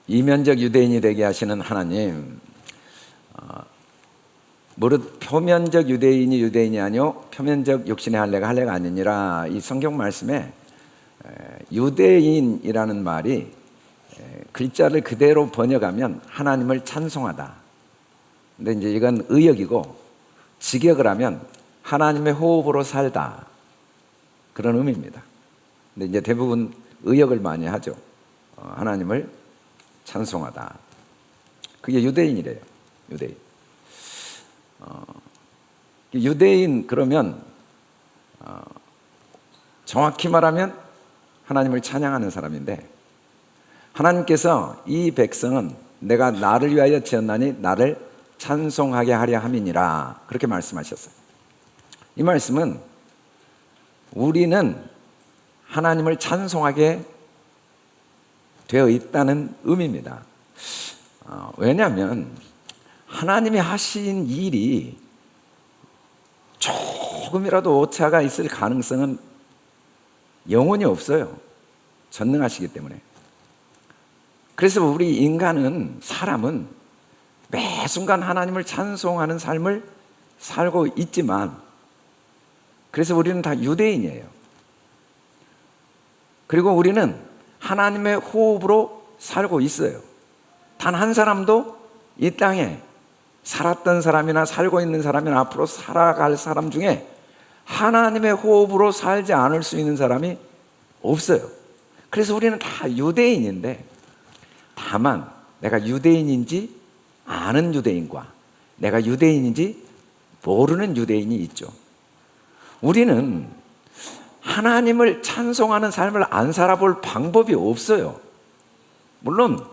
이면적 유대인이 되게 하시는 하나님, 무릇 표면적 유대인이 아니요 표면적 육신의 할례가 아니니라. 이 성경 말씀에 유대인이라는 말이 글자를 그대로 번역하면 하나님을 찬송하다. 근데 이제 이건 의역이고, 직역을 하면 하나님의 호흡으로 살다, 그런 의미입니다. 근데 이제 대부분 의역을 많이 하죠. 하나님을 찬송하다. 그게 유대인이래요. 유대인. 유대인 그러면 정확히 말하면 하나님을 찬양하는 사람인데, 하나님께서 이 백성은 내가 나를 위하여 지었나니 나를 찬송하게 하려 함이니라, 그렇게 말씀하셨어요. 이 말씀은 우리는 하나님을 찬송하게 되어 있다는 의미입니다. 왜냐하면 하나님이 하신 일이 조금이라도 오차가 있을 가능성은 영원히 없어요. 전능하시기 때문에. 그래서 우리 인간은, 사람은 매 순간 하나님을 찬송하는 삶을 살고 있지만, 그래서 우리는 다 유대인이에요. 그리고 우리는 하나님의 호흡으로 살고 있어요. 단 한 사람도 이 땅에 살았던 사람이나 살고 있는 사람이나 앞으로 살아갈 사람 중에 하나님의 호흡으로 살지 않을 수 있는 사람이 없어요. 그래서 우리는 다 유대인인데, 다만 내가 유대인인지 아는 유대인과 내가 유대인인지 모르는 유대인이 있죠. 우리는 하나님을 찬송하는 삶을 안 살아볼 방법이 없어요. 물론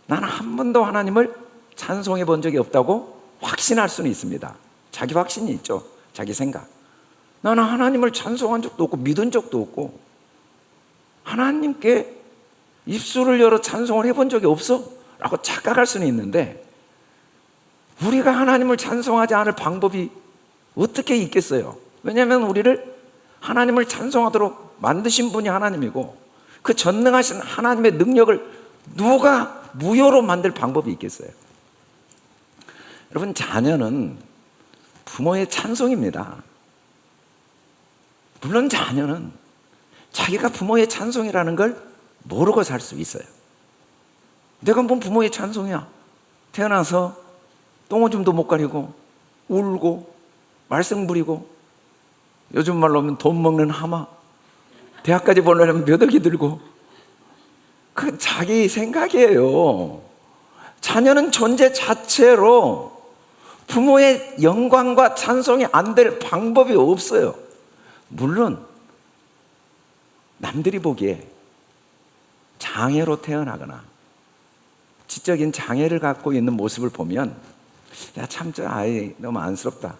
나는 한 번도 하나님을 찬송해 본 적이 없다고 확신할 수는 있습니다. 자기 확신이 있죠. 자기 생각. 나는 하나님을 찬송한 적도 없고 믿은 적도 없고 하나님께 입술을 열어 찬송을 해본 적이 없어 라고 착각할 수는 있는데, 우리가 하나님을 찬송하지 않을 방법이 어떻게 있겠어요? 왜냐하면 우리를 하나님을 찬송하도록 만드신 분이 하나님이고, 그 전능하신 하나님의 능력을 누가 무효로 만들 방법이 있겠어요? 여러분, 자녀는 부모의 찬송입니다. 물론 자녀는 자기가 부모의 찬송이라는 걸 모르고 살 수 있어요. 내가 뭔 부모의 찬송이야? 태어나서 똥오줌도 못 가리고 울고 말썽 부리고, 요즘 말로 하면 돈 먹는 하마, 대학까지 보내려면 몇 억이 들고, 그 자기 생각이에요. 자녀는 존재 자체로 부모의 영광과 찬송이 안 될 방법이 없어요. 물론 남들이 보기에 장애로 태어나거나 지적인 장애를 갖고 있는 모습을 보면, 야, 참 저 아이 너무 안쓰럽다,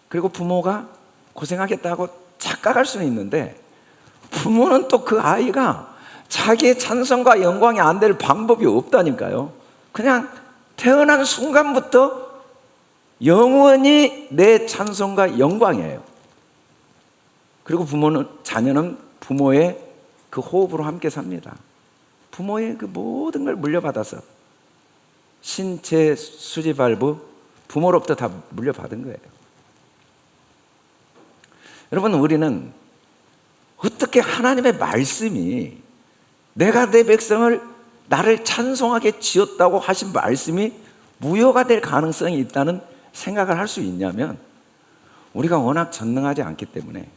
그리고 부모가 고생하겠다고 착각할 수는 있는데, 부모는 또 그 아이가 자기의 찬송과 영광이 안 될 방법이 없다니까요. 그냥 태어난 순간부터 영원히 내 찬송과 영광이에요. 그리고 자녀는 부모의 그 호흡으로 함께 삽니다. 부모의 그 모든 걸 물려받아서, 신체, 수지, 발부, 부모로부터 다 물려받은 거예요. 여러분, 우리는 어떻게 하나님의 말씀이, 내가 내 백성을 나를 찬송하게 지었다고 하신 말씀이 무효가 될 가능성이 있다는 생각을 할 수 있냐면, 우리가 워낙 전능하지 않기 때문에.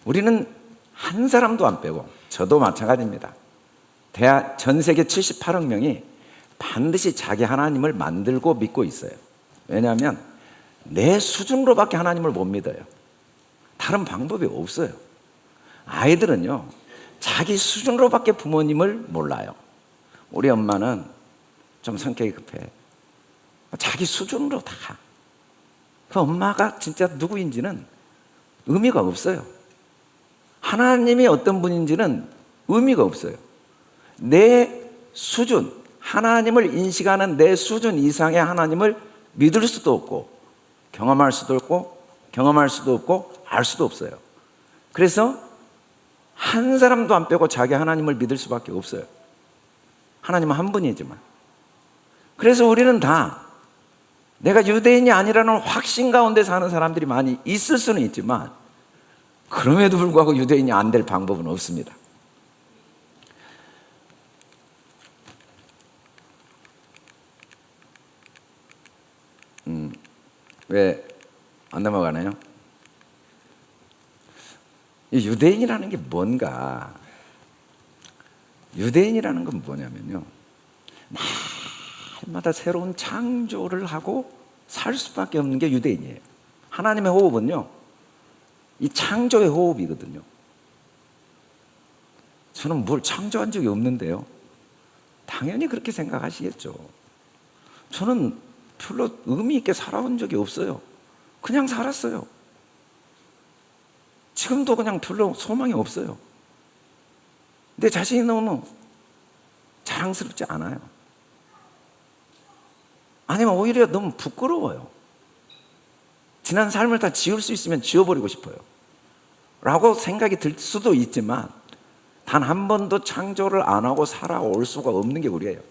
우리는 한 사람도 안 빼고, 저도 마찬가지입니다. 전 세계 78억 명이 반드시 자기 하나님을 만들고 믿고 있어요. 왜냐하면 내 수준으로밖에 하나님을 못 믿어요. 다른 방법이 없어요. 아이들은요, 자기 수준으로밖에 부모님을 몰라요. 우리 엄마는 좀 성격이 급해. 자기 수준으로 다. 그 엄마가 진짜 누구인지는 의미가 없어요. 하나님이 어떤 분인지는 의미가 없어요. 내 수준, 하나님을 인식하는 내 수준 이상의 하나님을 믿을 수도 없고, 경험할 수도 없고 알 수도 없어요. 그래서 한 사람도 안 빼고 자기 하나님을 믿을 수밖에 없어요. 하나님은 한 분이지만. 그래서 우리는 다 내가 유대인이 아니라는 확신 가운데 사는 사람들이 많이 있을 수는 있지만, 그럼에도 불구하고 유대인이 안 될 방법은 없습니다. 왜 안 넘어가나요? 이 유대인이라는 게 뭔가? 유대인이라는 건 뭐냐면요, 날마다 새로운 창조를 하고 살 수밖에 없는 게 유대인이에요. 하나님의 호흡은요, 이 창조의 호흡이거든요. 저는 뭘 창조한 적이 없는데요. 당연히 그렇게 생각하시겠죠. 저는 별로 의미 있게 살아온 적이 없어요. 그냥 살았어요. 지금도 그냥 별로 소망이 없어요. 내 자신이 너무 자랑스럽지 않아요. 아니면 오히려 너무 부끄러워요. 지난 삶을 다 지울 수 있으면 지워버리고 싶어요 라고 생각이 들 수도 있지만, 단 한 번도 창조를 안 하고 살아올 수가 없는 게 우리예요.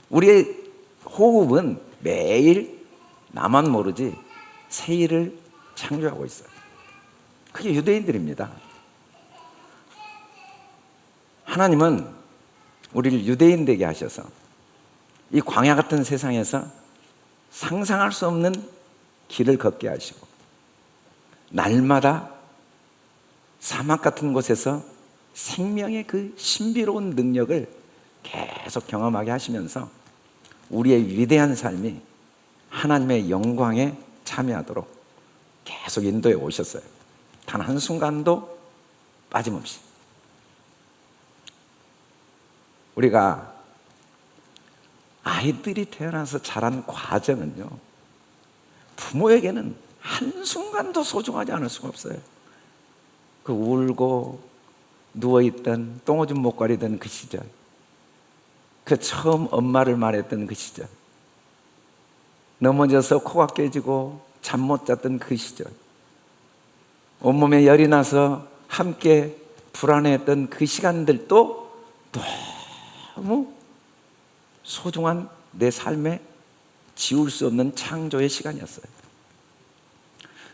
우리의 호흡은 매일 나만 모르지 새 일을 창조하고 있어요. 그게 유대인들입니다. 하나님은 우리를 유대인 되게 하셔서 이 광야 같은 세상에서 상상할 수 없는 길을 걷게 하시고, 날마다 사막 같은 곳에서 생명의 그 신비로운 능력을 계속 경험하게 하시면서 우리의 위대한 삶이 하나님의 영광에 참여하도록 계속 인도해 오셨어요. 단 한순간도 빠짐없이. 우리가 아이들이 태어나서 자란 과정은요, 부모에게는 한순간도 소중하지 않을 수가 없어요. 그 울고 누워있던 똥오줌 못 가리던 그 시절, 그 처음 엄마를 말했던 그 시절, 넘어져서 코가 깨지고 잠 못 잤던 그 시절, 온몸에 열이 나서 함께 불안해했던 그 시간들도 너무 소중한 내 삶에 지울 수 없는 창조의 시간이었어요.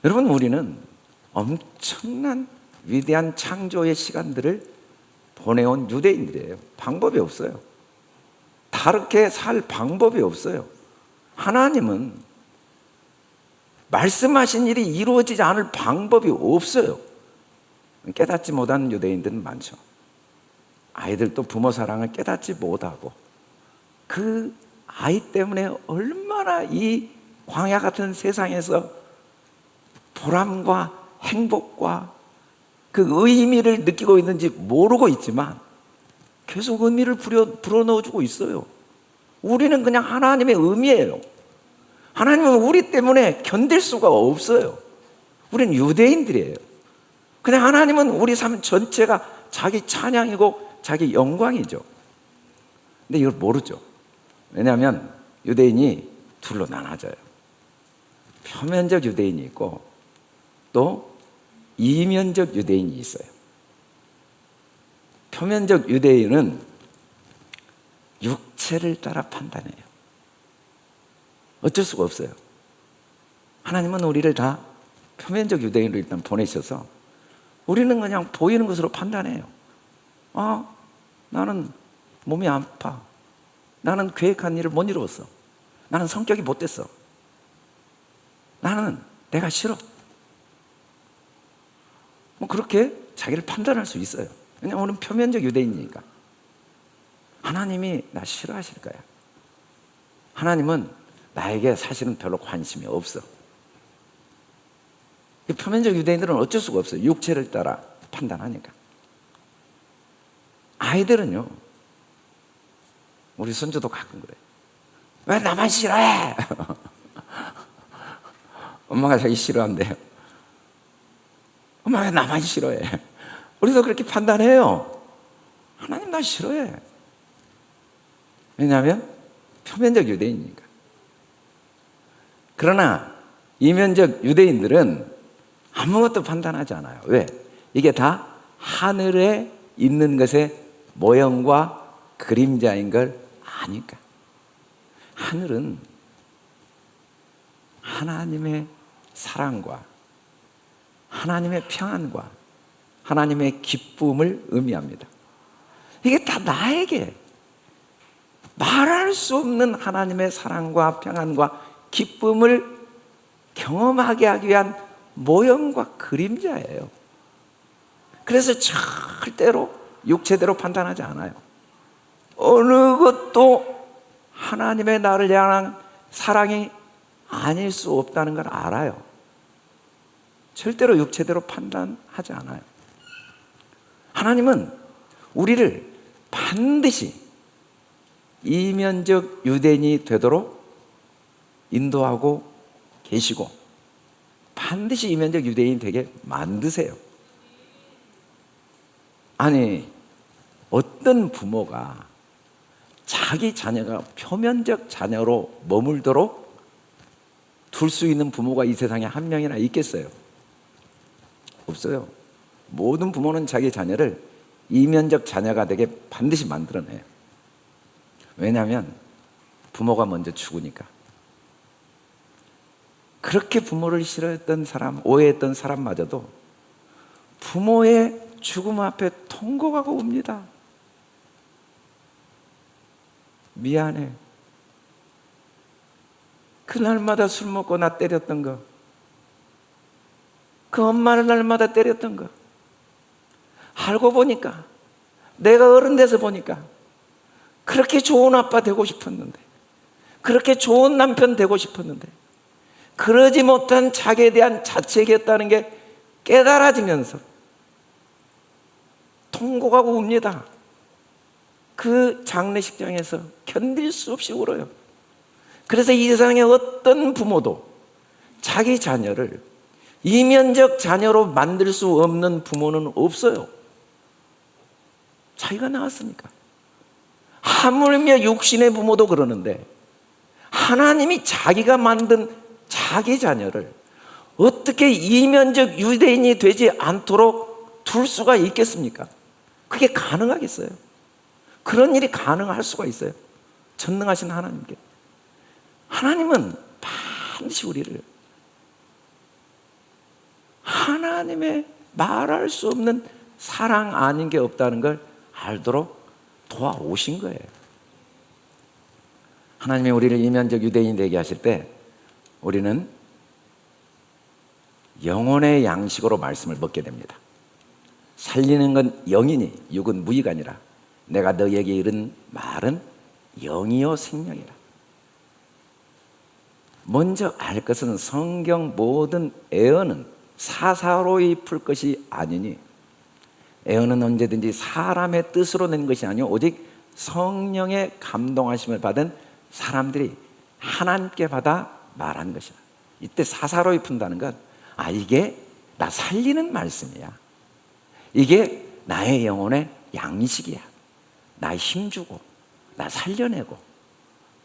여러분, 우리는 엄청난 위대한 창조의 시간들을 보내온 유대인들이에요. 방법이 없어요. 다르게 살 방법이 없어요. 하나님은 말씀하신 일이 이루어지지 않을 방법이 없어요. 깨닫지 못한 유대인들은 많죠. 아이들도 부모 사랑을 깨닫지 못하고 그 아이 때문에 얼마나 이 광야 같은 세상에서 보람과 행복과 그 의미를 느끼고 있는지 모르고 있지만 계속 의미를 불어넣어주고 있어요. 우리는 그냥 하나님의 의미예요. 하나님은 우리 때문에 견딜 수가 없어요. 우리는 유대인들이에요. 그냥 하나님은 우리 삶 전체가 자기 찬양이고 자기 영광이죠. 근데 이걸 모르죠. 왜냐하면 유대인이 둘로 나눠져요. 표면적 유대인이 있고 또 이면적 유대인이 있어요. 표면적 유대인은 육체를 따라 판단해요. 어쩔 수가 없어요. 하나님은 우리를 다 표면적 유대인으로 일단 보내셔서 우리는 그냥 보이는 것으로 판단해요. 나는 몸이 아파. 나는 계획한 일을 못 이루었어. 나는 성격이 못됐어. 나는 내가 싫어. 그렇게 자기를 판단할 수 있어요. 왜냐하면 우리는 표면적 유대인이니까. 하나님이 나 싫어하실 거야. 하나님은 나에게 사실은 별로 관심이 없어. 이 표면적 유대인들은 어쩔 수가 없어요. 육체를 따라 판단하니까. 아이들은요, 우리 손주도 가끔 그래. 왜 나만 싫어해? 엄마가 자기 싫어한대요. 엄마 왜 나만 싫어해? 우리도 그렇게 판단해요. 하나님 나 싫어해. 왜냐하면 표면적 유대인이니까. 그러나 이면적 유대인들은 아무것도 판단하지 않아요. 왜? 이게 다 하늘에 있는 것의 모형과 그림자인 걸 아니까. 하늘은 하나님의 사랑과 하나님의 평안과 하나님의 기쁨을 의미합니다. 이게 다 나에게 말할 수 없는 하나님의 사랑과 평안과 기쁨을 경험하게 하기 위한 모형과 그림자예요. 그래서 절대로 육체대로 판단하지 않아요. 어느 것도 하나님의 나를 향한 사랑이 아닐 수 없다는 걸 알아요. 절대로 육체대로 판단하지 않아요. 하나님은 우리를 반드시 이면적 유대인이 되도록 인도하고 계시고 반드시 이면적 유대인이 되게 만드세요. 아니, 어떤 부모가 자기 자녀가 표면적 자녀로 머물도록 둘 수 있는 부모가 이 세상에 한 명이나 있겠어요? 없어요. 모든 부모는 자기 자녀를 이면적 자녀가 되게 반드시 만들어내요. 왜냐하면 부모가 먼저 죽으니까. 그렇게 부모를 싫어했던 사람, 오해했던 사람마저도 부모의 죽음 앞에 통곡하고 웁니다. 미안해. 그날마다 술 먹고 나 때렸던 거, 그 엄마를 날마다 때렸던 거 알고 보니까, 내가 어른 돼서 보니까 그렇게 좋은 아빠 되고 싶었는데, 그렇게 좋은 남편 되고 싶었는데 그러지 못한 자기에 대한 자책이었다는 게 깨달아지면서 통곡하고 웁니다. 그 장례식장에서 견딜 수 없이 울어요. 그래서 이 세상에 어떤 부모도 자기 자녀를 이면적 자녀로 만들 수 없는 부모는 없어요. 자기가 낳았으니까. 하물며 육신의 부모도 그러는데 하나님이 자기가 만든 자기 자녀를 어떻게 이면적 유대인이 되지 않도록 둘 수가 있겠습니까? 그게 가능하겠어요? 그런 일이 가능할 수가 있어요? 전능하신 하나님께. 하나님은 반드시 우리를 하나님의 말할 수 없는 사랑 아닌 게 없다는 걸 알도록 도와오신 거예요. 하나님이 우리를 이면적 유대인이 되게 하실 때 우리는 영혼의 양식으로 말씀을 먹게 됩니다. 살리는 건 영이니 육은 무익아니라. 내가 너희에게 이른 말은 영이요 생명이라. 먼저 알 것은 성경 모든 애언은 사사로이 풀 것이 아니니, 애언은 언제든지 사람의 뜻으로 낸 것이 아니요 오직 성령의 감동하심을 받은 사람들이 하나님께 받아 말한 것이다. 이때 사사로이 푼다는 건 이게 나 살리는 말씀이야. 이게 나의 영혼의 양식이야. 나 힘주고, 나 살려내고,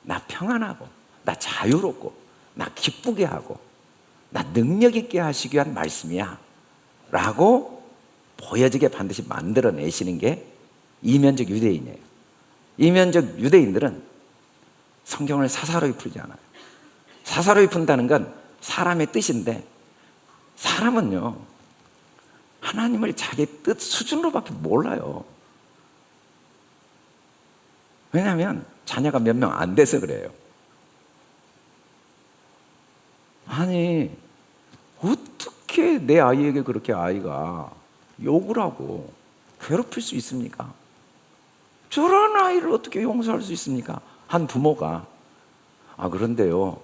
나 평안하고, 나 자유롭고, 나 기쁘게 하고, 나 능력 있게 하시기 위한 말씀이야 라고 보여지게 반드시 만들어내시는 게 이면적 유대인이에요. 이면적 유대인들은 성경을 사사로이 풀지 않아요. 사사로이 푼다는 건 사람의 뜻인데, 사람은요 하나님을 자기 뜻 수준으로밖에 몰라요. 왜냐하면 자녀가 몇 명 안 돼서 그래요. 아니, 어떻게 내 아이에게 그렇게 아이가 욕을 하고 괴롭힐 수 있습니까? 저런 아이를 어떻게 용서할 수 있습니까? 한 부모가. 그런데요,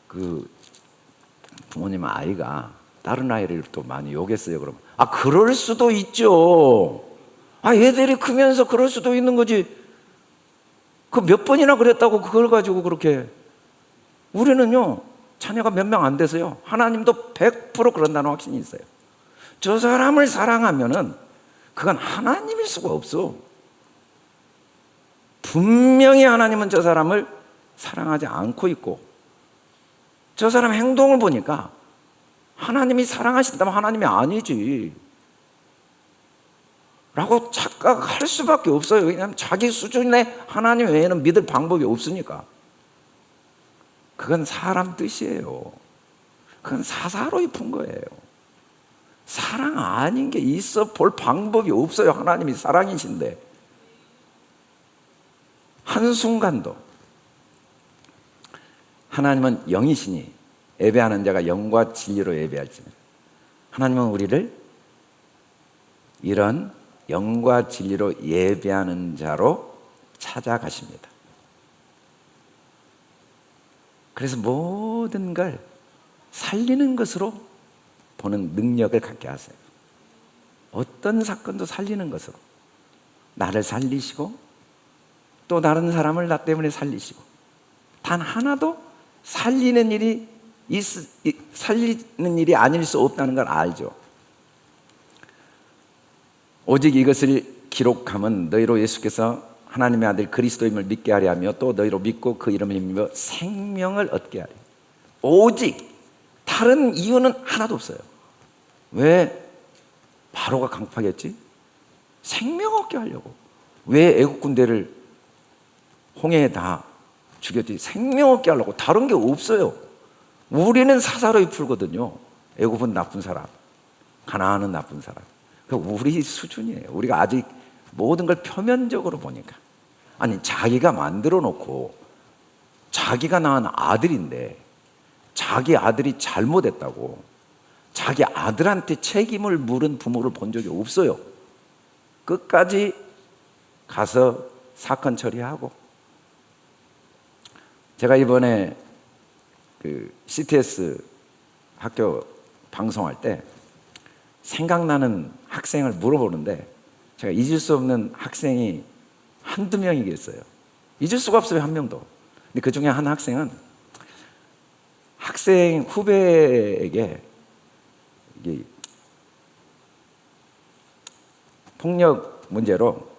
그 부모님 아이가 다른 아이를 또 많이 욕했어요. 그러면 그럴 수도 있죠. 애들이 크면서 그럴 수도 있는 거지. 그 몇 번이나 그랬다고 그걸 가지고 그렇게. 우리는요 자녀가 몇 명 안 돼서요 하나님도 100% 그런다는 확신이 있어요. 저 사람을 사랑하면은 그건 하나님일 수가 없어. 분명히 하나님은 저 사람을 사랑하지 않고 있고, 저 사람 행동을 보니까 하나님이 사랑하신다면 하나님이 아니지. 라고 착각할 수밖에 없어요. 왜냐하면 자기 수준의 하나님 외에는 믿을 방법이 없으니까. 그건 사람 뜻이에요. 그건 사사로이 푼 거예요. 사랑 아닌 게 있어 볼 방법이 없어요. 하나님이 사랑이신데. 한순간도 하나님은 영이시니 예배하는 자가 영과 진리로 예배할지니라. 하나님은 우리를 이런 영과 진리로 예배하는 자로 찾아가십니다. 그래서 모든 걸 살리는 것으로 보는 능력을 갖게 하세요. 어떤 사건도 살리는 것으로. 나를 살리시고 또 다른 사람을 나 때문에 살리시고, 단 하나도 살리는 일이 아닐 수 없다는 걸 알죠. 오직 이것을 기록함은 너희로 예수께서 하나님의 아들 그리스도임을 믿게 하려 하며 또 너희로 믿고 그 이름을 힘입어 생명을 얻게 하려. 오직 다른 이유는 하나도 없어요. 왜 바로가 강팍했지? 생명 얻게 하려고. 왜 애국 군대를 홍해에 다 죽였지? 생명 얻게 하려고. 다른 게 없어요. 우리는 사사로이 풀거든요. 애국은 나쁜 사람, 가나안은 나쁜 사람. 우리 수준이에요. 우리가 아직 모든 걸 표면적으로 보니까. 아니, 자기가 만들어 놓고 자기가 낳은 아들인데 자기 아들이 잘못했다고 자기 아들한테 책임을 물은 부모를 본 적이 없어요. 끝까지 가서 사건 처리하고. 제가 이번에 그 CTS 학교 방송할 때 생각나는 학생을 물어보는데 제가 잊을 수 없는 학생이 한두 명이겠어요. 잊을 수가 없어요, 한 명도. 근데 그 중에 한 학생은 학생 후배에게 폭력 문제로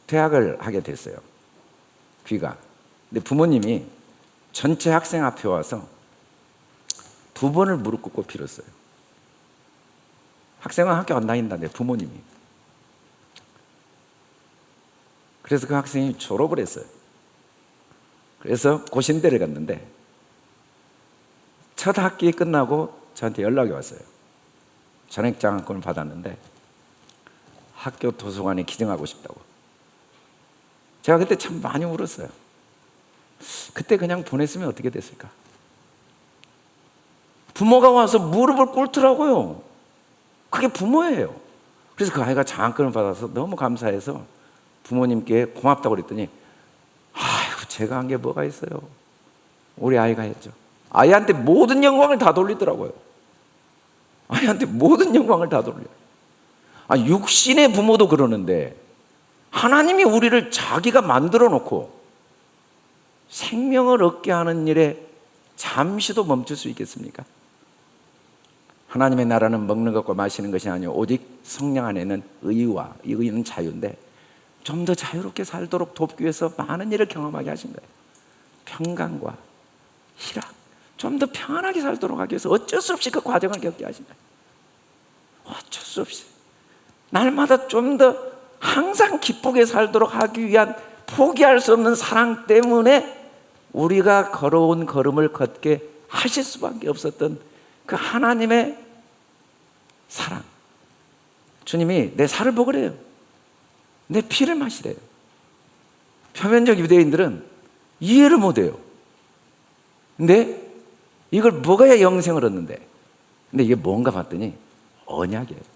퇴학을 하게 됐어요. 귀가. 근데 부모님이 전체 학생 앞에 와서 2번을 무릎 꿇고 빌었어요. 학생은 학교 안 다닌다는데 부모님이. 그래서 그 학생이 졸업을 했어요. 그래서 고신대를 갔는데 첫 학기 끝나고 저한테 연락이 왔어요. 전액장학금을 받았는데 학교 도서관에 기증하고 싶다고. 제가 그때 참 많이 울었어요. 그때 그냥 보냈으면 어떻게 됐을까? 부모가 와서 무릎을 꿇더라고요. 그게 부모예요. 그래서 그 아이가 장학금을 받아서 너무 감사해서 부모님께 고맙다고 그랬더니, 아이고, 제가 한 게 뭐가 있어요. 우리 아이가 했죠. 아이한테 모든 영광을 다 돌리더라고요. 아이한테 모든 영광을 다 돌려요. 육신의 부모도 그러는데 하나님이 우리를 자기가 만들어 놓고 생명을 얻게 하는 일에 잠시도 멈출 수 있겠습니까? 하나님의 나라는 먹는 것과 마시는 것이 아니오 오직 성령 안에는 의와, 이 의는 자유인데 좀 더 자유롭게 살도록 돕기 위해서 많은 일을 경험하게 하신 거예요. 평강과 희락, 좀 더 평안하게 살도록 하기 위해서 어쩔 수 없이 그 과정을 겪게 하신 거예요. 어쩔 수 없이 날마다 좀 더 항상 기쁘게 살도록 하기 위한 포기할 수 없는 사랑 때문에 우리가 걸어온 걸음을 걷게 하실 수밖에 없었던 그 하나님의 사랑. 주님이 내 살을 먹으래요. 내 피를 마시래요. 표면적 유대인들은 이해를 못해요. 근데 이걸 먹어야 영생을 얻는데, 근데 이게 뭔가 봤더니 언약이에요.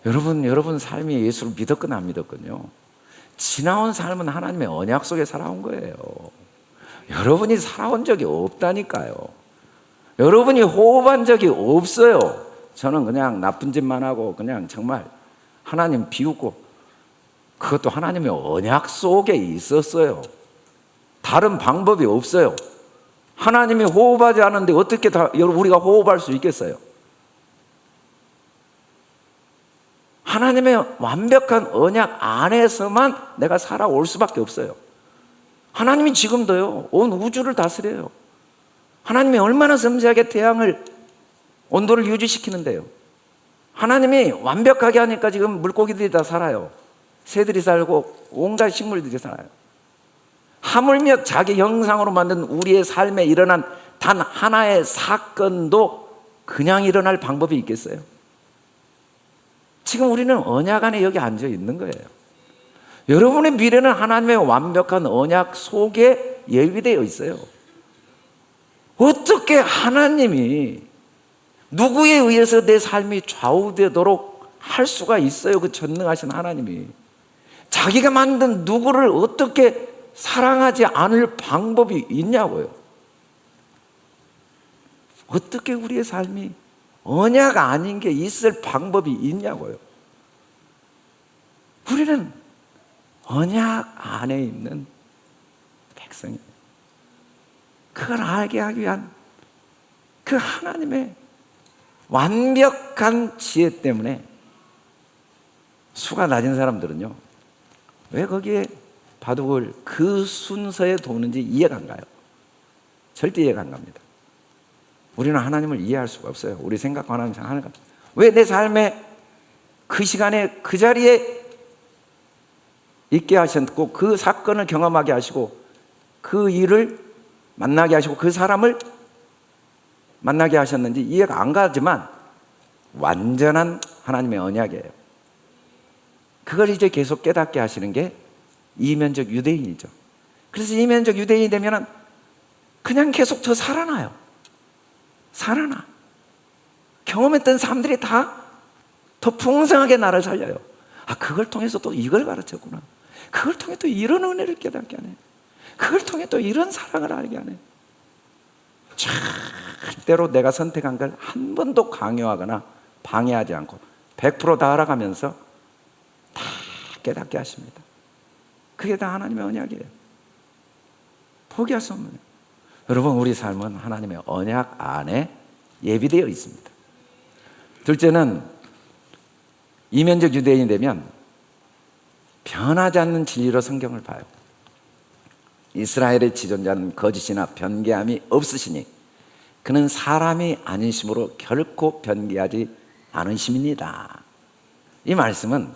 여러분 삶이 예수를 믿었거나 안 믿었거든요, 지나온 삶은 하나님의 언약 속에 살아온 거예요. 여러분이 살아온 적이 없다니까요. 여러분이 호흡한 적이 없어요. 저는 그냥 나쁜 짓만 하고 그냥 정말 하나님 비웃고, 그것도 하나님의 언약 속에 있었어요. 다른 방법이 없어요. 하나님이 호흡하지 않는데 어떻게 우리가 호흡할 수 있겠어요? 하나님의 완벽한 언약 안에서만 내가 살아올 수밖에 없어요. 하나님이 지금도요, 온 우주를 다스려요. 하나님이 얼마나 섬세하게 태양을 온도를 유지시키는데요. 하나님이 완벽하게 하니까 지금 물고기들이 다 살아요. 새들이 살고 온갖 식물들이 살아요. 하물며 자기 형상으로 만든 우리의 삶에 일어난 단 하나의 사건도 그냥 일어날 방법이 있겠어요? 지금 우리는 언약 안에 여기 앉아 있는 거예요. 여러분의 미래는 하나님의 완벽한 언약 속에 예비되어 있어요. 어떻게 하나님이 누구에 의해서 내 삶이 좌우되도록 할 수가 있어요? 그 전능하신 하나님이 자기가 만든 누구를 어떻게 사랑하지 않을 방법이 있냐고요. 어떻게 우리의 삶이 언약 아닌 게 있을 방법이 있냐고요. 우리는 언약 안에 있는 백성이에요. 그걸 알게 하기 위한 그 하나님의 완벽한 지혜 때문에 수가 낮은 사람들은요, 왜 거기에 바둑을 그 순서에 도는지 이해가 안 가요. 절대 이해가 안 갑니다. 우리는 하나님을 이해할 수가 없어요. 우리 생각과 하나님 생각하는 것. 왜 내 삶에 그 시간에 그 자리에 있게 하셨고 그 사건을 경험하게 하시고 그 일을 만나게 하시고 그 사람을 만나게 하셨는지 이해가 안 가지만 완전한 하나님의 언약이에요. 그걸 이제 계속 깨닫게 하시는 게 이면적 유대인이죠. 그래서 이면적 유대인이 되면 그냥 계속 더 살아나요. 살아나. 경험했던 사람들이 다 더 풍성하게 나를 살려요. 아, 그걸 통해서 또 이걸 가르쳤구나. 그걸 통해 또 이런 은혜를 깨닫게 하네. 그걸 통해 또 이런 사랑을 알게 하네. 절대로 내가 선택한 걸 한 번도 강요하거나 방해하지 않고 100% 알아가면서 다 깨닫게 하십니다. 그게 다 하나님의 언약이에요. 포기할 수 없는. 여러분, 우리 삶은 하나님의 언약 안에 예비되어 있습니다. 둘째는 이면적 유대인이 되면 변하지 않는 진리로 성경을 봐요. 이스라엘의 지존자는 거짓이나 변개함이 없으시니 그는 사람이 아니심으로 결코 변개하지 않으심이니라. 이 말씀은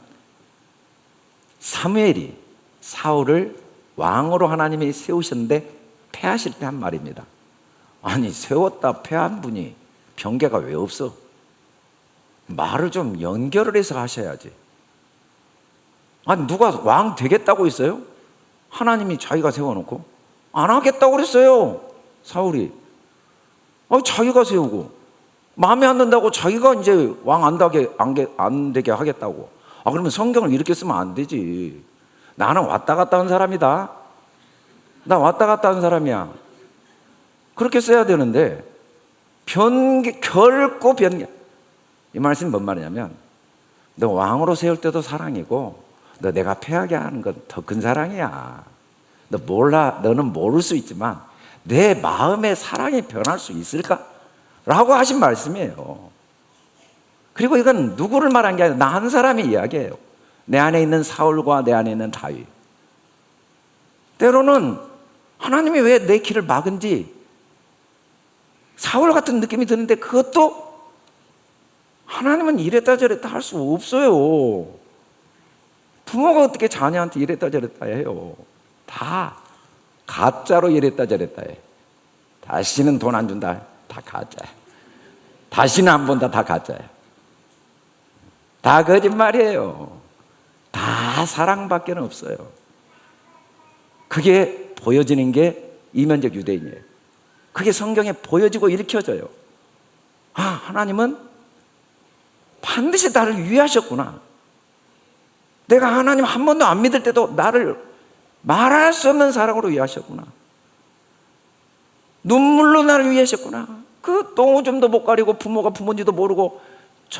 사무엘이 사울을 왕으로 하나님이 세우셨는데 패하실 때 한 말입니다. 아니, 세웠다 패한 분이 변개가 왜 없어? 말을 좀 연결을 해서 하셔야지. 아니, 누가 왕 되겠다고 했어요? 하나님이 자기가 세워놓고 안 하겠다고 그랬어요. 사울이. 아니, 자기가 세우고 마음에 안 든다고 자기가 이제 왕 안 되게 하겠다고. 아, 그러면 성경을 이렇게 쓰면 안 되지. 나는 왔다 갔다 한 사람이다. 나 왔다 갔다 한 사람이야. 그렇게 써야 되는데 결코 변개. 이 말씀이 뭔 말이냐면 너 왕으로 세울 때도 사랑이고 너 내가 패하게 하는 건 더 큰 사랑이야. 너 몰라. 너는 모를 수 있지만 내 마음의 사랑이 변할 수 있을까? 라고 하신 말씀이에요. 그리고 이건 누구를 말한 게 아니라 나 한 사람의 이야기예요. 내 안에 있는 사울과 내 안에 있는 다윗. 때로는 하나님이 왜 내 길을 막은지 사울 같은 느낌이 드는데 그것도 하나님은 이랬다 저랬다 할 수 없어요. 부모가 어떻게 자녀한테 이랬다 저랬다 해요. 다 가짜로 이랬다 저랬다 해. 다시는 돈 안 준다. 다 가짜야. 다시는 안 본다. 다 가짜야. 다 거짓말이에요. 다 사랑밖에 없어요. 그게 보여지는 게 이면적 유대인이에요. 그게 성경에 보여지고 일으켜져요. 아, 하나님은 반드시 나를 위하셨구나. 내가 하나님 한 번도 안 믿을 때도 나를 말할 수 없는 사랑으로 위하셨구나. 눈물로 나를 위하셨구나. 그 똥오줌도 못 가리고 부모가 부모인지도 모르고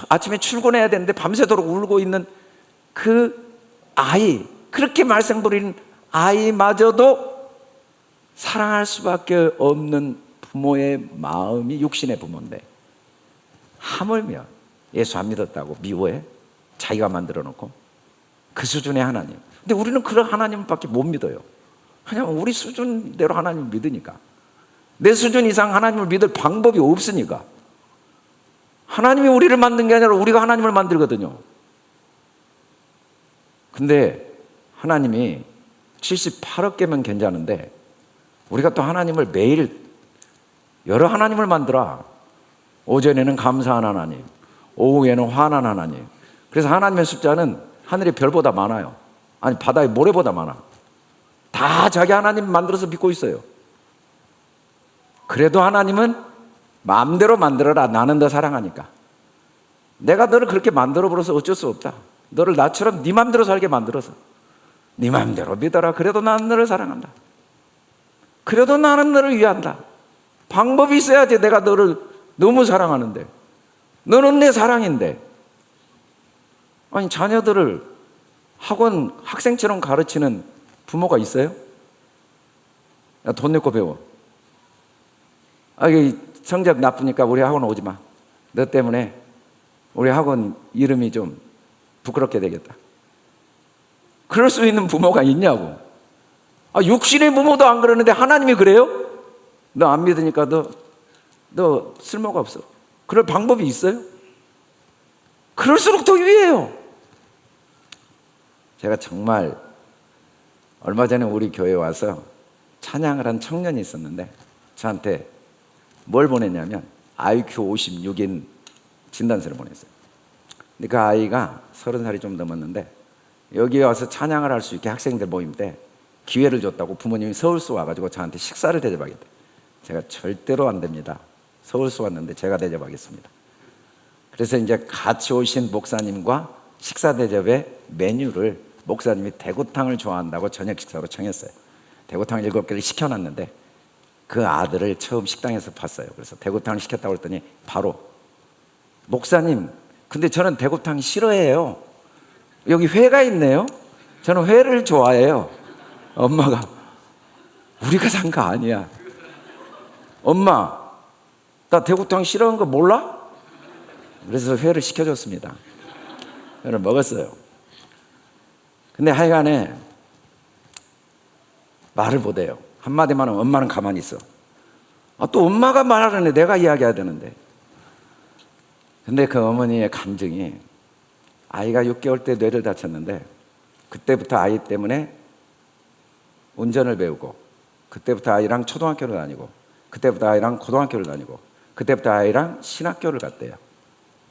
아침에 출근해야 되는데 밤새도록 울고 있는 그 아이, 그렇게 말썽 부리는 아이마저도 사랑할 수밖에 없는 부모의 마음이 육신의 부모인데 하물며 예수 안 믿었다고 미워해? 자기가 만들어 놓고 그 수준의 하나님. 근데 우리는 그런 하나님밖에 못 믿어요. 왜냐하면 우리 수준대로 하나님을 믿으니까. 내 수준 이상 하나님을 믿을 방법이 없으니까. 하나님이 우리를 만든 게 아니라 우리가 하나님을 만들거든요. 근데 하나님이 78억 개면 괜찮은데 우리가 또 하나님을 매일 여러 하나님을 만들어. 오전에는 감사한 하나님, 오후에는 화난 하나님. 그래서 하나님의 숫자는 하늘의 별보다 많아요. 아니 바다의 모래보다 많아. 다 자기 하나님 만들어서 믿고 있어요. 그래도 하나님은 마음대로 만들어라. 나는 너 사랑하니까. 내가 너를 그렇게 만들어버려서 어쩔 수 없다. 너를 나처럼 네 마음대로 살게 만들어서 네 마음대로 믿어라. 그래도 나는 너를 사랑한다. 그래도 나는 너를 위한다. 방법이 있어야지. 내가 너를 너무 사랑하는데, 너는 내 사랑인데. 아니 자녀들을 학원 학생처럼 가르치는 부모가 있어요? 야, 돈 내고 배워. 이게 성적 나쁘니까 우리 학원 오지 마. 너 때문에 우리 학원 이름이 좀 부끄럽게 되겠다. 그럴 수 있는 부모가 있냐고. 육신의 부모도 안 그러는데 하나님이 그래요? 너 안 믿으니까 너 쓸모가 없어. 그럴 방법이 있어요? 그럴수록 더 유해해요. 제가 정말 얼마 전에 우리 교회에 와서 찬양을 한 청년이 있었는데 저한테 뭘 보냈냐면 IQ 56인 진단서를 보냈어요. 근데 그 아이가 30살이 좀 넘었는데 여기 와서 찬양을 할 수 있게 학생들 모임 때 기회를 줬다고 부모님이 서울서 와가지고 저한테 식사를 대접하겠대. 제가 절대로 안 됩니다. 서울서 왔는데 제가 대접하겠습니다. 그래서 이제 같이 오신 목사님과 식사 대접의 메뉴를 목사님이 대구탕을 좋아한다고 저녁 식사로 정했어요. 대구탕 7개를 시켜놨는데 그 아들을 처음 식당에서 봤어요. 그래서 대구탕을 시켰다고 했더니 바로 목사님, 근데 저는 대구탕 싫어해요. 여기 회가 있네요. 저는 회를 좋아해요. 엄마가 우리가 산 거 아니야. 엄마, 나 대구탕 싫어하는 거 몰라? 그래서 회를 시켜줬습니다. 회를 먹었어요. 근데 하여간에 말을 못해요. 한마디만 하면 엄마는 가만히 있어. 또 엄마가 말하려네. 내가 이야기해야 되는데. 근데 그 어머니의 감정이, 아이가 6개월 때 뇌를 다쳤는데 그때부터 아이 때문에 운전을 배우고, 그때부터 아이랑 초등학교를 다니고, 그때부터 아이랑 고등학교를 다니고, 그때부터 아이랑 신학교를 갔대요.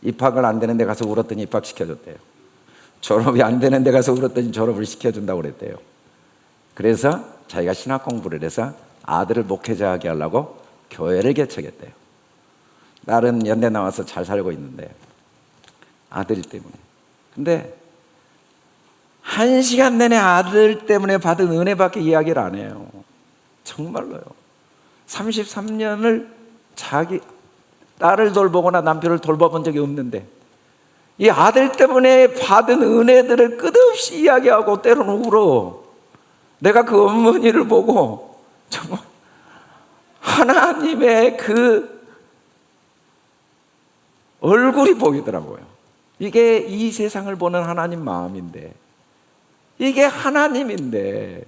입학을 안 되는 데 가서 울었더니 입학시켜줬대요. 졸업이 안 되는 데 가서 울었더니 졸업을 시켜준다고 그랬대요. 그래서 자기가 신학 공부를 해서 아들을 목회자하게 하려고 교회를 개척했대요. 딸은 연대 나와서 잘 살고 있는데 아들 때문에. 근데 1시간 내내 아들 때문에 받은 은혜밖에 이야기를 안 해요. 정말로요. 33년을 자기 딸을 돌보거나 남편을 돌봐본 적이 없는데 이 아들 때문에 받은 은혜들을 끝없이 이야기하고 때로는 울어. 내가 그 어머니를 보고 정말 하나님의 그 얼굴이 보이더라고요. 이게 이 세상을 보는 하나님 마음인데, 이게 하나님인데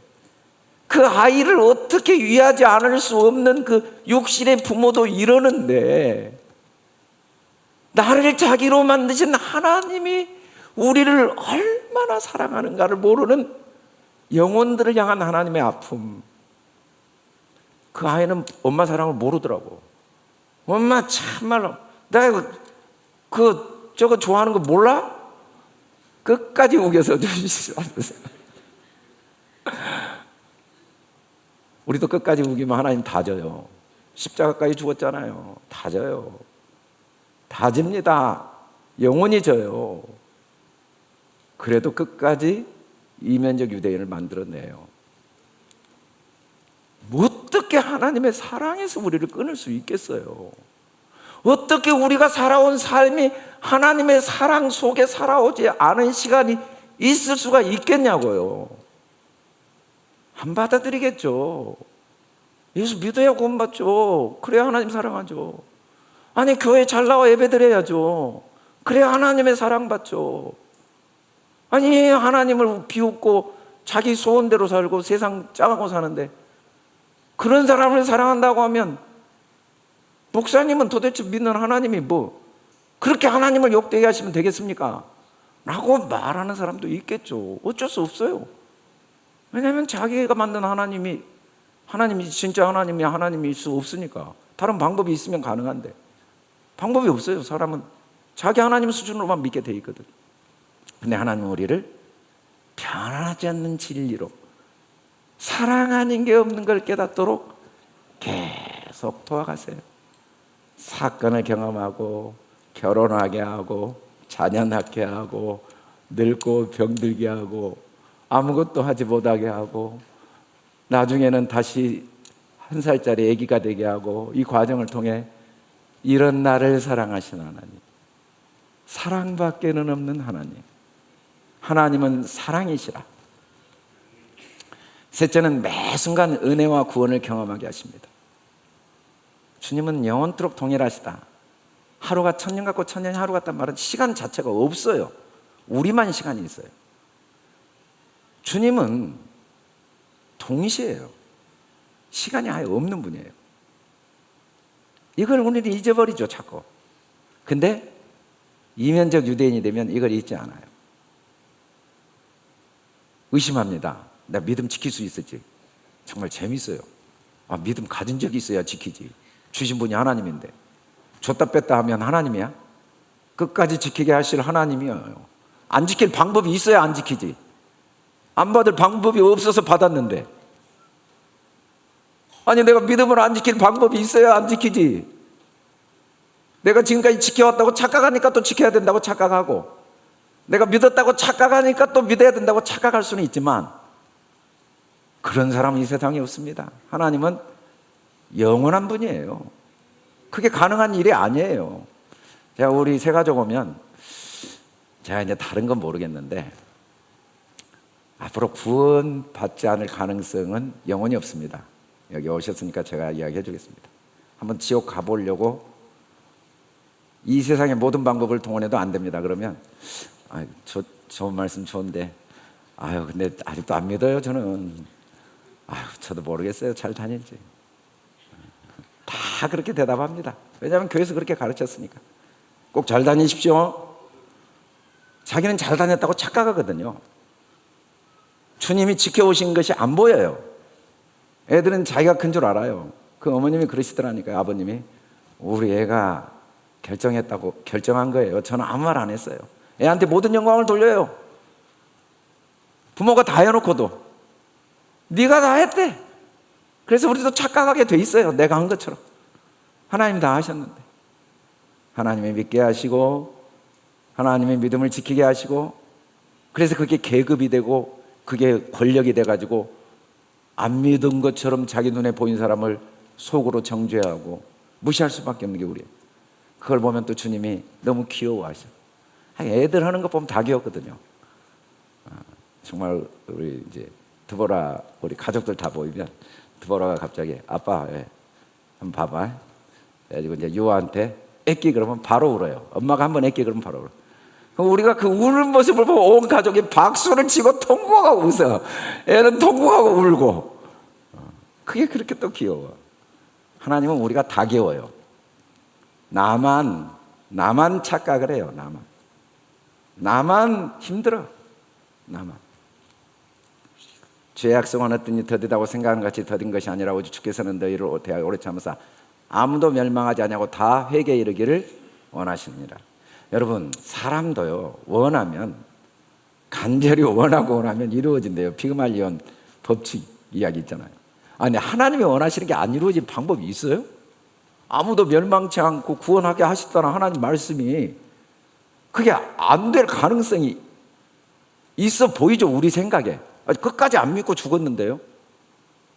그 아이를 어떻게 위하지 않을 수 없는 그 육신의 부모도 이러는데, 나를 자기로 만드신 하나님이 우리를 얼마나 사랑하는가를 모르는 영혼들을 향한 하나님의 아픔. 그 아이는 엄마 사랑을 모르더라고. 엄마 참말로 내가 저거 좋아하는 거 몰라? 끝까지 우겨서 주시옵소서. 우리도 끝까지 우기면 하나님 다져요. 십자가까지 죽었잖아요. 다져요. 다집니다. 영원히 져요. 그래도 끝까지 이면적 유대인을 만들어내요. 어떻게 하나님의 사랑에서 우리를 끊을 수 있겠어요? 어떻게 우리가 살아온 삶이 하나님의 사랑 속에 살아오지 않은 시간이 있을 수가 있겠냐고요. 안 받아들이겠죠. 예수 믿어야 구원받죠. 그래야 하나님 사랑하죠. 아니 교회 잘 나와 예배드려야죠. 그래야 하나님의 사랑받죠. 아니 하나님을 비웃고 자기 소원대로 살고 세상 짜고 사는데 그런 사람을 사랑한다고 하면 목사님은 도대체 믿는 하나님이 뭐 그렇게 하나님을 욕되게 하시면 되겠습니까? 라고 말하는 사람도 있겠죠. 어쩔 수 없어요. 왜냐하면 자기가 만든 하나님이 진짜 하나님일 수 없으니까. 다른 방법이 있으면 가능한데 방법이 없어요. 사람은 자기 하나님 수준으로만 믿게 돼 있거든. 근데 하나님은 우리를 변하지 않는 진리로, 사랑 아닌 게 없는 걸 깨닫도록 계속 도와가세요. 사건을 경험하고 결혼하게 하고 자녀 낳게 하고 늙고 병들게 하고 아무것도 하지 못하게 하고 나중에는 다시 1살짜리 아기가 되게 하고, 이 과정을 통해 이런 나를 사랑하신 하나님, 사랑밖에는 없는 하나님, 하나님은 사랑이시라. 셋째는 매 순간 은혜와 구원을 경험하게 하십니다. 주님은 영원토록 동일하시다. 하루가 천년 같고 천년이 하루 같단 말은 시간 자체가 없어요. 우리만 시간이 있어요. 주님은 동시에요. 시간이 아예 없는 분이에요. 이걸 우리는 잊어버리죠, 자꾸. 근데 이면적 유대인이 되면 이걸 잊지 않아요. 의심합니다. 나 믿음 지킬 수 있을지. 정말 재밌어요. 믿음 가진 적이 있어야 지키지. 주신 분이 하나님인데 줬다 뺐다 하면 하나님이야? 끝까지 지키게 하실 하나님이에요. 안 지킬 방법이 있어야 안 지키지. 안 받을 방법이 없어서 받았는데, 아니 내가 믿음을 안 지킬 방법이 있어야 안 지키지. 내가 지금까지 지켜왔다고 착각하니까 또 지켜야 된다고 착각하고, 내가 믿었다고 착각하니까 또 믿어야 된다고 착각할 수는 있지만 그런 사람은 이 세상에 없습니다. 하나님은 영원한 분이에요. 그게 가능한 일이 아니에요. 제가 우리 세 가족 오면, 제가 이제 다른 건 모르겠는데 앞으로 구원받지 않을 가능성은 영원히 없습니다. 여기 오셨으니까 제가 이야기해 주겠습니다. 한번 지옥 가보려고 이 세상의 모든 방법을 동원해도 안 됩니다. 그러면 좋은 말씀 좋은데 근데 아직도 안 믿어요. 저는 저도 모르겠어요. 잘 다닐지. 다 그렇게 대답합니다. 왜냐하면 교회에서 그렇게 가르쳤으니까. 꼭 잘 다니십시오. 자기는 잘 다녔다고 착각하거든요. 주님이 지켜오신 것이 안 보여요. 애들은 자기가 큰 줄 알아요. 그 어머님이 그러시더라니까요. 아버님이 우리 애가 결정한 거예요. 저는 아무 말 안 했어요. 애한테 모든 영광을 돌려요. 부모가 다 해놓고도 네가 다 했대. 그래서 우리도 착각하게 돼 있어요. 내가 한 것처럼. 하나님이 다 하셨는데. 하나님이 믿게 하시고 하나님의 믿음을 지키게 하시고, 그래서 그게 계급이 되고 그게 권력이 돼가지고 안 믿은 것처럼 자기 눈에 보인 사람을 속으로 정죄하고 무시할 수밖에 없는 게 우리예요. 그걸 보면 또 주님이 너무 귀여워하셔. 애들 하는 거 보면 다 귀엽거든요. 정말 우리 이제 드보라, 우리 가족들 다 보이면 드보라가 갑자기 아빠 한번 봐봐. 그래가지고 이제 유아한테 애끼 그러면 바로 울어요. 엄마가 한번 애끼 그러면 바로 울어. 그럼 우리가 그 우는 모습을 보고 온 가족이 박수를 치고 통곡하고 웃어. 애는 통곡하고 울고. 그게 그렇게 또 귀여워. 하나님은 우리가 다 귀여워요. 나만 착각을 해요. 나만 힘들어. 죄 약속은 어떠니 더디다고 생각하는 같이 더딘 것이 아니라 오직 주께서는 너희를 오래 참으사 아무도 멸망하지 아니하고 다 회개에 이르기를 원하시느니라. 여러분, 사람도요, 원하면, 간절히 원하면 이루어진대요. 피그말리온 법칙 이야기 있잖아요. 아니, 하나님이 원하시는 게 안 이루어진 방법이 있어요? 아무도 멸망치 않고 구원하게 하셨다는 하나님 말씀이, 그게 안 될 가능성이 있어 보이죠, 우리 생각에. 끝까지 안 믿고 죽었는데요.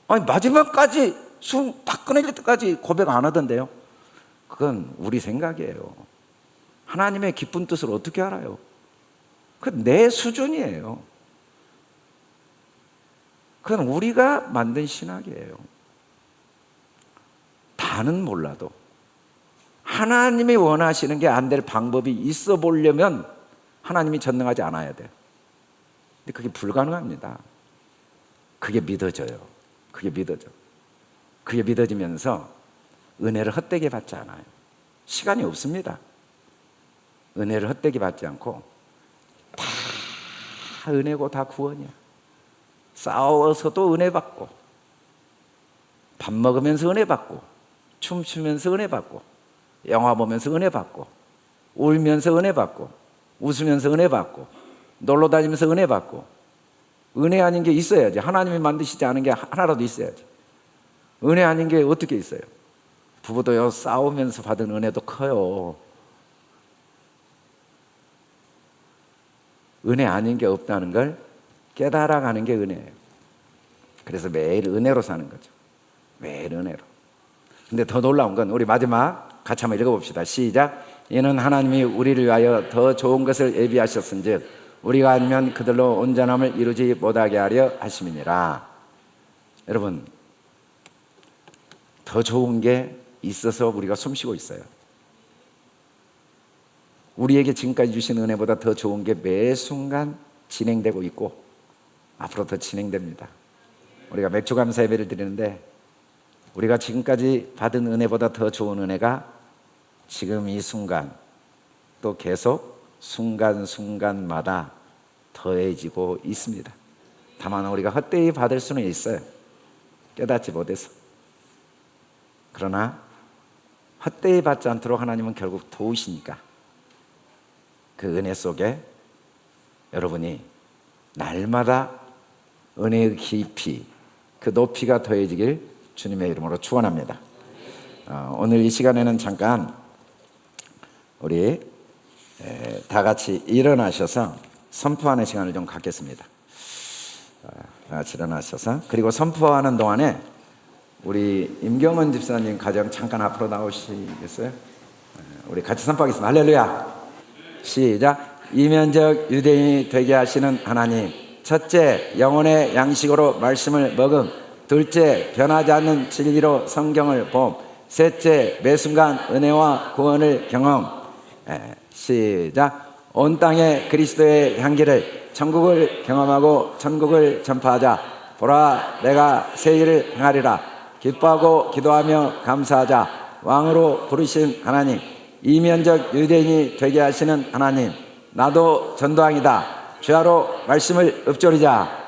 마지막까지 숨 딱 끊어질 때까지 고백 안 하던데요. 그건 우리 생각이에요. 하나님의 기쁜 뜻을 어떻게 알아요? 그건 내 수준이에요. 그건 우리가 만든 신학이에요. 다는 몰라도 하나님이 원하시는 게 안 될 방법이 있어 보려면 하나님이 전능하지 않아야 돼요. 근데 그게 불가능합니다. 그게 믿어져요. 그게 믿어지면서 은혜를 헛되게 받지 않아요. 시간이 없습니다. 은혜를 헛되게 받지 않고 다 은혜고 다 구원이야. 싸워서도 은혜 받고, 밥 먹으면서 은혜 받고, 춤추면서 은혜 받고, 영화 보면서 은혜 받고, 울면서 은혜 받고, 웃으면서 은혜 받고, 놀러 다니면서 은혜 받고. 은혜 아닌 게 있어야지. 하나님이 만드시지 않은 게 하나라도 있어야지. 은혜 아닌 게 어떻게 있어요? 부부도요, 싸우면서 받은 은혜도 커요. 은혜 아닌 게 없다는 걸 깨달아가는 게 은혜예요. 그래서 매일 은혜로 사는 거죠. 매일 은혜로. 근데 더 놀라운 건 우리 마지막 같이 한번 읽어봅시다. 시작. 이는 하나님이 우리를 위하여 더 좋은 것을 예비하셨은즉 우리가 아니면 그들로 온전함을 이루지 못하게 하려 하심이니라. 여러분, 더 좋은 게 있어서 우리가 숨쉬고 있어요. 우리에게 지금까지 주신 은혜보다 더 좋은 게 매 순간 진행되고 있고 앞으로 더 진행됩니다. 우리가 맥주 감사 예배를 드리는데 우리가 지금까지 받은 은혜보다 더 좋은 은혜가 지금 이 순간 또 계속 순간순간마다 더해지고 있습니다. 다만 우리가 헛되이 받을 수는 있어요. 깨닫지 못해서. 그러나 헛되이 받지 않도록 하나님은 결국 도우시니까 그 은혜 속에 여러분이 날마다 은혜의 깊이, 그 높이가 더해지길 주님의 이름으로 축원합니다. 오늘 이 시간에는 잠깐 우리 다 같이 일어나셔서 선포하는 시간을 좀 갖겠습니다. 다 같이 일어나셔서, 그리고 선포하는 동안에 우리 임경원 집사님 가정 잠깐 앞으로 나오시겠어요? 우리 같이 선포하겠습니다. 할렐루야. 시작. 이면적 유대인이 되게 하시는 하나님, 첫째 영혼의 양식으로 말씀을 먹음, 둘째 변하지 않는 진리로 성경을 봄, 셋째 매 순간 은혜와 구원을 경험. 시작. 온 땅에 그리스도의 향기를, 천국을 경험하고 천국을 전파하자. 보라, 내가 새 일을 행하리라. 기뻐하고 기도하며 감사하자. 왕으로 부르신 하나님, 이면적 유대인이 되게 하시는 하나님, 나도 전도왕이다. 주야로 말씀을 읊조리자.